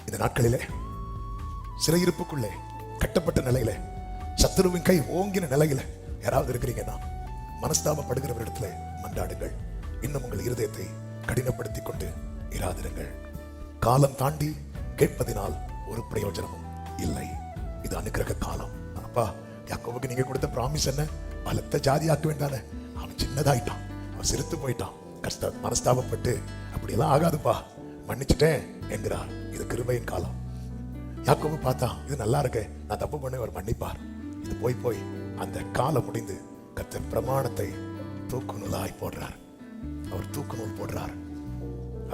இந்த நாட்களிலே சிறையிருப்புக்குள்ளே கட்டப்பட்ட நிலையில, சத்துருவின் கை ஓங்கின நிலையில யாராவது இருக்கிறீங்கன்னா, மனஸ்தாபப்படுகிறவரிடத்துல மன்றாடுங்கள். இன்னும் உங்கள் இருதயத்தை கடினப்படுத்திக் கொண்டு இராதிருங்கள். காலம் தாண்டி கேட்பதினால் ஒரு பிரயோஜனமும் இல்லை. இது அனுக்கிரக காலம். அப்பா, யாக்கோபுக்கு நீங்க கொடுத்த பிராமிஸ் என்ன? பலத்த ஜாதி ஆக்க வேண்டானே. அவன் சின்னதாயிட்டான், அவன் சிரித்து போயிட்டான். மனஸ்தாபப்பட்டு அப்படியெல்லாம் ஆகாதுப்பா, மன்னிச்சுட்டேன் என்கிறார். இது கிருபையின் காலம். யாக்கோபு பார்த்தா, இது நல்லா இருக்கு, நான் தப்பு பண்ண அவர் மன்னிப்பார். இது போய் போய் அந்த காலம் முடிந்து கர்த்தர் பிரமாணத்தை தூக்குநூலாய் போடுறார். அவர் தூக்குநூல் போடுறார்.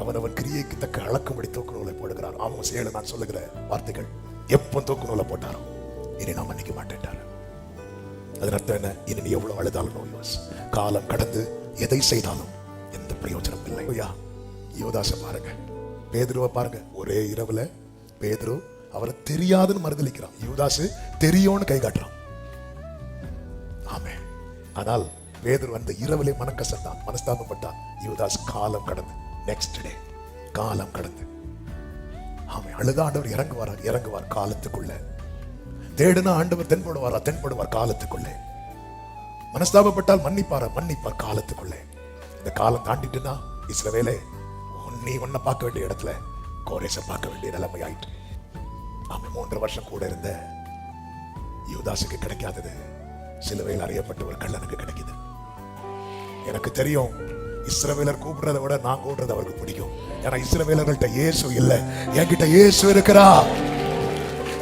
அவன் கிரியைக்கு தக்க அளக்கும்படி தூக்குநூலை போடுகிறார். ஆமாம், 7 நான் சொல்லுகிற வார்த்தைகள். எப்போ தூக்குநூலை போட்டாரோ இனி நான் மன்னிக்க மாட்டேன்ட்டார். அதன் அர்த்தம் என்ன? இனி நீ எவ்வளவு அழுதாலும் நோ யூஸ். காலம் கடந்து எதை செய்தாலும் எந்த பிரயோஜனம் இல்லை. யோதாசை பாருங்க, பேதுருவை பாருங்க. ஒரே இரவுல பேதுரு அவரை தெரியாதுன்னு மறுதளிக்கிறான். யூதாசு தெரியும்னு கை காட்டுறான். ஆமே. ஆனால் பேதுரு அந்த இரவிலே மனக்கசந்தான், மனஸ்தாபப்பட்டான். யூதாஸ் காலம் கடந்து நெக்ஸ்ட் டே காலம் கடந்து ஆமே அழுத ஆண்டவர் இறங்குவார் காலத்துக்குள்ள. தேடுனா ஆண்டவர் தென்படுவார் காலத்துக்குள்ளே. மனஸ்தாபப்பட்டால் மன்னிப்பார் காலத்துக்குள்ளே. இந்த காலம் தாண்டிட்டுனா இஸ்ரவேலே, நீ உன்னை பார்க்க வேண்டிய இடத்துல கோரேச பார்க்க வேண்டிய நிலைமை ஆயிட்டு. ஆமா, 3 வருஷம் கூட இருந்த யூதாசுக்கு கிடைக்காதது சிலுவையில் அறியப்பட்ட ஒரு கள்ளனுக்கு கிடைக்குது. எனக்கு தெரியும், இஸ்ரவேலர் கூப்பிடுறதை விட நான் கூப்பிடுறது அவருக்கு பிடிக்கும். ஏன்னா இஸ்ரவேலர்கள்ட்ட இயேசு இல்லை, என்கிட்ட இயேசு இருக்கிறா.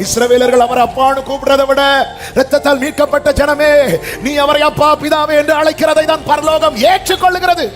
இஸ்ரவேலர்கள் அவரை அப்பான்னு கூப்பிடுறதை விட, இரத்தத்தால் மீட்கப்பட்ட ஜனமே, நீ அவரை அப்பா பிதாவே என்று அழைக்கிறதை தான் பரலோகம் ஏற்றுக்கொள்ளுகிறது.